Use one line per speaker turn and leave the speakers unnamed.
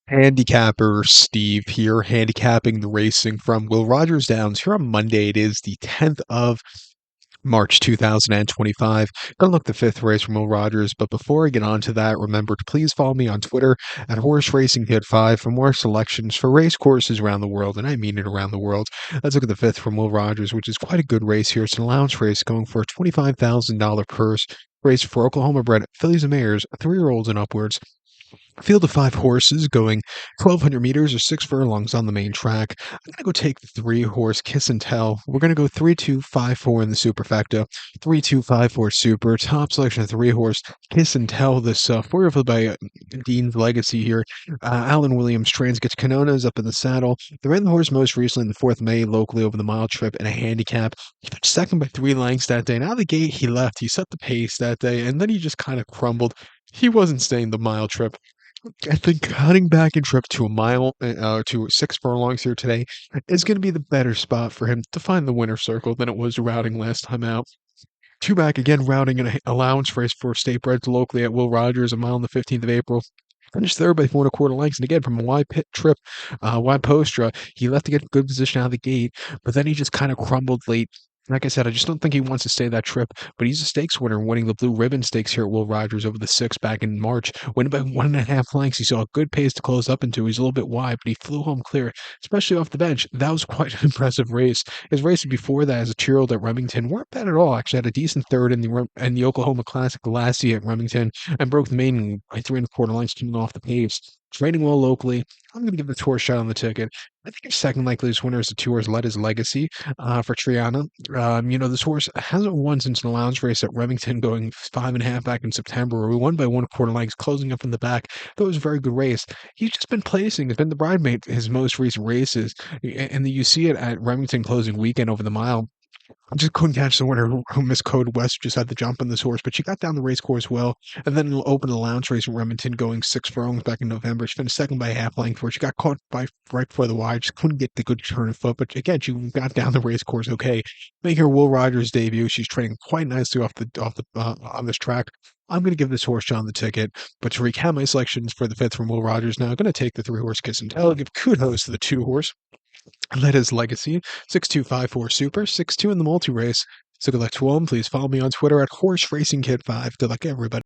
Handicapper Steve here, handicapping the racing from Will Rogers Downs here on Monday. It is the 10th of March 2025. Gonna look the fifth race from Will Rogers, but before I get on to that, remember to please follow me on Twitter at Horse Racing Kid 5 for more selections for race courses around the world, and I mean it around the world. Let's look at the fifth from Will Rogers, which is quite a good race here. It's an allowance race going for a $25,000 purse. Race for Oklahoma bred fillies and mares, 3-year-olds and upwards. Field of 5 horses going 1,200 meters or 6 furlongs on the main track. I'm going to go take the 3-horse Kiss and Tell. We're going to go 3-2-5-4 in the superfecta. 3-2-5-4 super. Top selection of 3-horse Kiss and Tell. This 4-year-old by Dean's Legacy here. Alan Williams trains, gets Canonas up in the saddle. They ran the horse most recently in the 4th May locally over the mile trip in a handicap. He finished second by 3 lengths that day. And out of the gate, he left. He set the pace that day, and then he just kind of crumbled. He wasn't staying the mile trip. I think cutting back in trip to a mile, to 6 furlongs here today is going to be the better spot for him to find the winner's circle than it was routing last time out. Two back again, routing an allowance race for state breds locally at Will Rogers, a mile on the 15th of April. Finished third by 4 1/4 lengths. And again, from a wide pit trip, wide postra, he left to get good position out of the gate, but then he just kind of crumbled late. Like I said, I just don't think he wants to stay that trip, but he's a stakes winner, winning the Blue Ribbon Stakes here at Will Rogers over the 6 back in March. Winning by 1.5 lengths. He saw a good pace to close up into. He's a little bit wide, but he flew home clear, especially off the bench. That was quite an impressive race. His races before that as a 2-year-old at Remington weren't bad at all. Actually, had a decent third in the Oklahoma Classic last year at Remington and broke the maiden by 3 1/4 lengths, coming off the pace. Training well locally. I'm going to give the tour a shot on the ticket. I think his second likeliest winner is the tour's Let His Legacy for Triana. This horse hasn't won since an allowance race at Remington going 5.5 back in September, where we won by 1 1/4 lengths, closing up in the back. That was a very good race. He's just been placing. He's been the bridesmaid his most recent races. And you see it at Remington closing weekend over the mile. I just couldn't catch the winner who missed Code West, just had the jump on this horse, but she got down the race course well, and then opened a lounge race in Remington going 6 furlongs back in November. She finished second by a half length where she got caught by right before the wide, just couldn't get the good turn of foot, but again, she got down the race course okay. Making her Will Rogers debut, she's training quite nicely on this track. I'm going to give this horse John the ticket, but to recap my selections for the fifth from Will Rogers now, I'm going to take the 3-horse Kiss and Tell, give kudos to the 2-horse. Let His Legacy, 6-2-5-4 Super, 6-2 in the multi-race. So good luck to all, and please follow me on Twitter at Horse Racing Kid 5. Good luck, everybody.